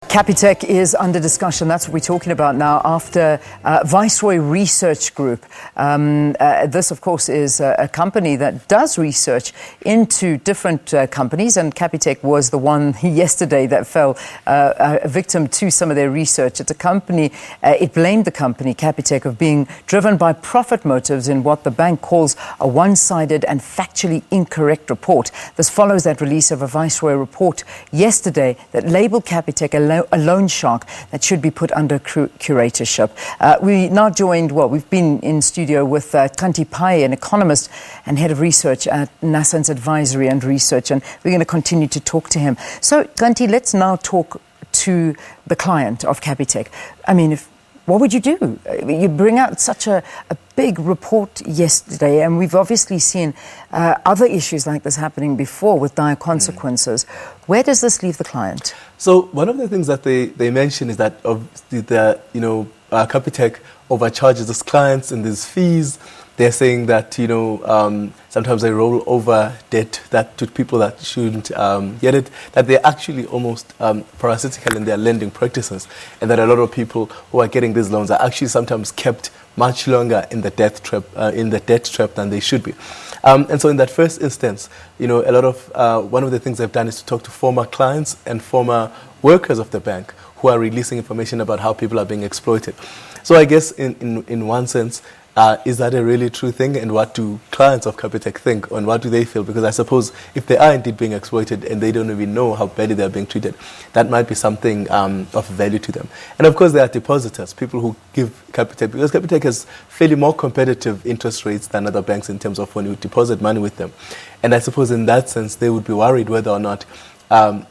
Capitec is under discussion. That's what we're talking about now after Viceroy Research Group. This, of course, is a company that does research into different companies, and Capitec was the one yesterday that fell a victim to some of their research. It's a company, it blamed the company, Capitec, of being driven by profit motives in what the bank calls a one-sided and factually incorrect report. This follows that release of a Viceroy report yesterday that labelled Capitec a loan shark that should be put under curatorship. We now joined, we've been in studio with Kanti Pai, an economist and head of research at Nassans Advisory and Research, and we're going to continue to talk to him. So, Kanti, let's now talk to the client of Capitec. I mean, what would you do? You bring out such a big report yesterday, and we've obviously seen other issues like this happening before with dire consequences. Where does this leave the client? So one of the things that they mention is that Capitec overcharges its clients in these fees. They're saying that sometimes they roll over debt that to people that shouldn't get it, that they're actually almost parasitical in their lending practices, and that a lot of people who are getting these loans are actually sometimes kept much longer in the debt trap than they should be. And so in that first instance, a lot of one of the things they've done is to talk to former clients and former workers of the bank who are releasing information about how people are being exploited. So I guess in one sense, is that a really true thing? And what do clients of Capitec think, and what do they feel? Because I suppose if they are indeed being exploited and they don't even know how badly they're being treated, that might be something of value to them. And of course, there are depositors, people who give Capitec, because Capitec has fairly more competitive interest rates than other banks in terms of when you deposit money with them. And I suppose in that sense, they would be worried whether or not,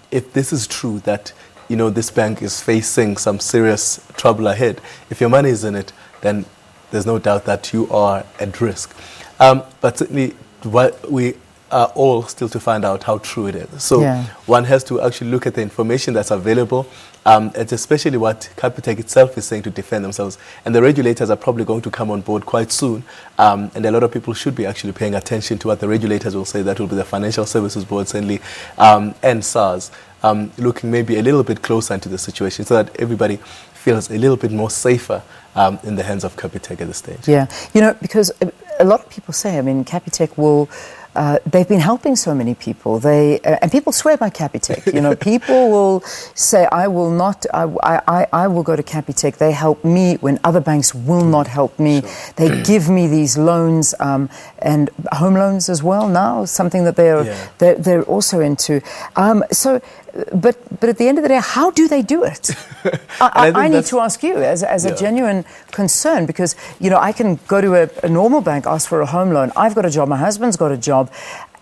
if this is true, that this bank is facing some serious trouble ahead. If your money is in it, then there's no doubt that you are at risk. But certainly, we are all still to find out how true it is. So one has to actually look at the information that's available, and especially what Capitec itself is saying to defend themselves. And the regulators are probably going to come on board quite soon. And a lot of people should be actually paying attention to what the regulators will say. That will be the Financial Services Board, certainly, and SARS, looking maybe a little bit closer into the situation so that everybody feels a little bit more safer in the hands of Capitec at this stage. Yeah, because a lot of people say, Capitec will, they've been helping so many people. And people swear by Capitec. People will say, I will go to Capitec. They help me when other banks will not help me. Sure. They give me these loans, and home loans as well now, something that they're also into. But at the end of the day, how do they do it? I need to ask you as a genuine concern, because I can go to a normal bank, ask for a home loan. I've got a job, my husband's got a job,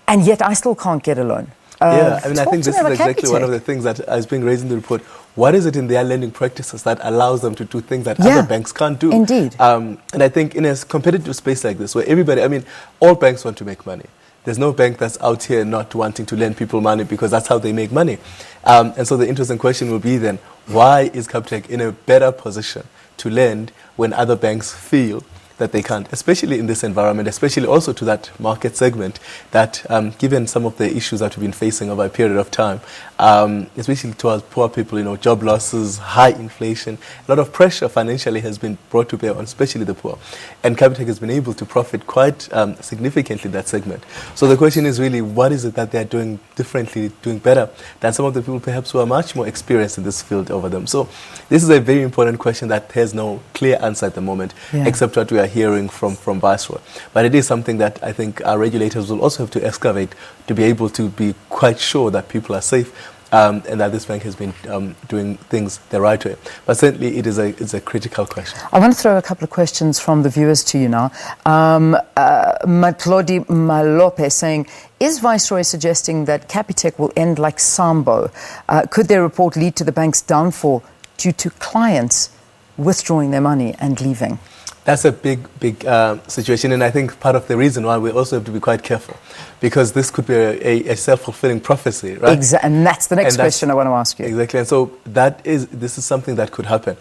and yet I still can't get a loan. I think this is exactly one of the things that is being raised in the report. What is it in their lending practices that allows them to do things that other banks can't do? Indeed. And I think in a competitive space like this, where everybody, all banks want to make money. There's no bank that's out here not wanting to lend people money, because that's how they make money. And so the interesting question will be then, why is Capitec in a better position to lend when other banks feel that they can't, especially in this environment, especially also to that market segment that, given some of the issues that we've been facing over a period of time, especially towards poor people, job losses, high inflation, a lot of pressure financially has been brought to bear on especially the poor. And Capitec has been able to profit quite significantly in that segment. So the question is really, what is it that they're doing differently, doing better than some of the people perhaps who are much more experienced in this field over them? So this is a very important question that has no clear answer at the moment, except what we are hearing from Viceroy. But it is something that I think our regulators will also have to excavate to be able to be quite sure that people are safe, and that this bank has been doing things the right way. But certainly it's a critical question. I want to throw a couple of questions from the viewers to you now. Matlodi Malope saying, is Viceroy suggesting that Capitec will end like Sambo? Could their report lead to the bank's downfall due to clients withdrawing their money and leaving? That's a big situation, and I think part of the reason why we also have to be quite careful, because this could be a self-fulfilling prophecy, right? Exactly, and that's the next question I want to ask you. Exactly, and so this is something that could happen.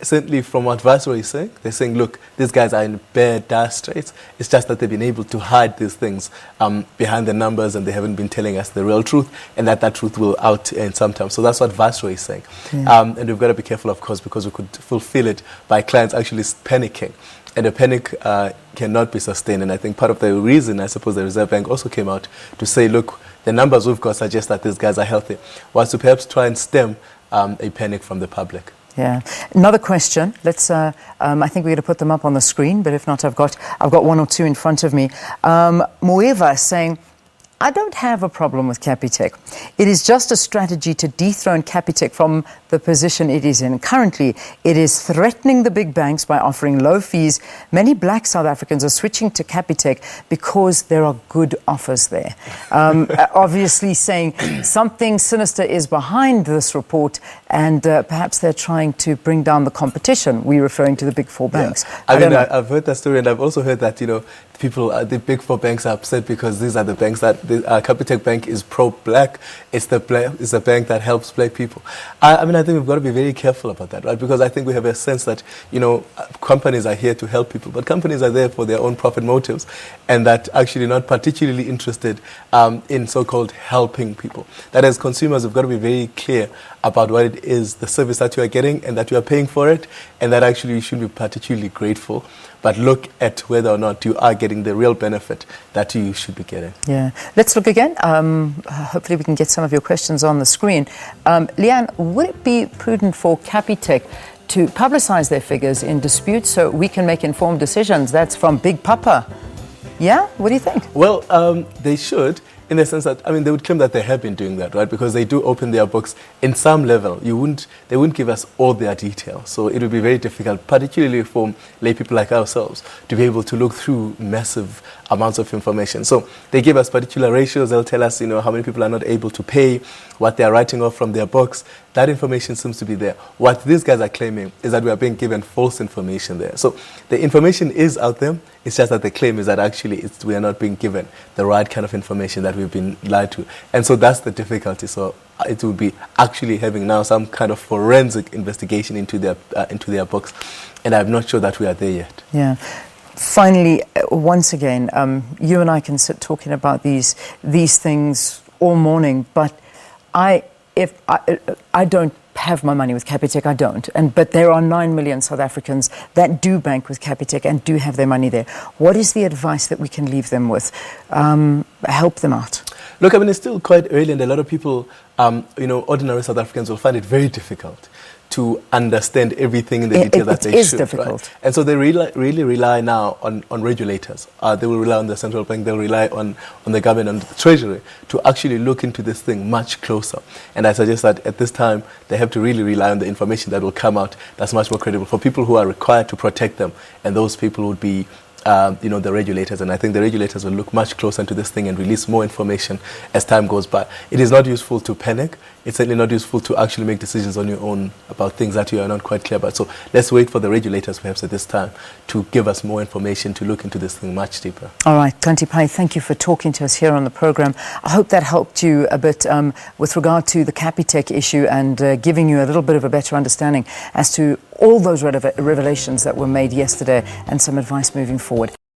Certainly, from what Viceroy is saying, they're saying, look, these guys are in bare dire straits. It's just that they've been able to hide these things behind the numbers, and they haven't been telling us the real truth, and that truth will out in some time. So that's what Viceroy is saying, and we've got to be careful, of course, because we could fulfill it by clients actually panicking. And the panic cannot be sustained. And I think part of the reason, I suppose, the Reserve Bank also came out to say, look, the numbers we've got suggest that these guys are healthy, was to perhaps try and stem a panic from the public. Yeah. Another question. Let's. I think we're going to put them up on the screen, but if not, I've got one or two in front of me. Moeva saying, I don't have a problem with Capitec. It is just a strategy to dethrone Capitec from the position it is in. Currently, it is threatening the big banks by offering low fees. Many black South Africans are switching to Capitec because there are good offers there. Obviously saying something sinister is behind this report, and perhaps they're trying to bring down the competition. We're referring to the big four banks. Yeah. I've heard that story, and I've also heard that, people, the big four banks are upset because these are the banks that Capitec Bank is pro-black. It's the bank that helps black people. I think we've got to be very careful about that, right? Because I think we have a sense that, companies are here to help people, but companies are there for their own profit motives, and that actually not particularly interested in so-called helping people. That as consumers, we've got to be very clear about what it is, the service that you are getting, and that you are paying for it, and that actually you should be particularly grateful, but look at whether or not you are getting the real benefit that you should be getting. Yeah. Let's look again. Hopefully we can get some of your questions on the screen. Leanne, would it be prudent for Capitec to publicize their figures in dispute so we can make informed decisions? That's from Big Papa. Yeah? What do you think? Well, they should, in the sense that, they would claim that they have been doing that, right? Because they do open their books in some level. They wouldn't give us all their details. So it would be very difficult, particularly for lay people like ourselves, to be able to look through massive amounts of information. So they give us particular ratios. They'll tell us, how many people are not able to pay, what they are writing off from their books. That information seems to be there. What these guys are claiming is that we are being given false information there. So the information is out there. It's just that the claim is that actually we are not being given the right kind of information that we've been lied to. And so that's the difficulty. So it will be actually having now some kind of forensic investigation into their books. And I'm not sure that we are there yet. Yeah. Finally, once again, you and I can sit talking about these things all morning, but I don't have my money with Capitec, I don't. But there are 9 million South Africans that do bank with Capitec and do have their money there. What is the advice that we can leave them with? Help them out. Look, it's still quite early, and a lot of people, ordinary South Africans will find it very difficult to understand everything in the detail that they should. It is difficult. Right? And so they really rely now on regulators. They will rely on the central bank. They'll rely on the government and the treasury to actually look into this thing much closer. And I suggest that at this time, they have to really rely on the information that will come out that's much more credible for people who are required to protect them. And those people would be the regulators, and I think the regulators will look much closer into this thing and release more information as time goes by. It is not useful to panic. It's certainly not useful to actually make decisions on your own about things that you are not quite clear about. So let's wait for the regulators perhaps at this time to give us more information to look into this thing much deeper. All right, Kanti Pai, thank you for talking to us here on the program. I hope that helped you a bit with regard to the Capitec issue and giving you a little bit of a better understanding as to all those revelations that were made yesterday and some advice moving forward.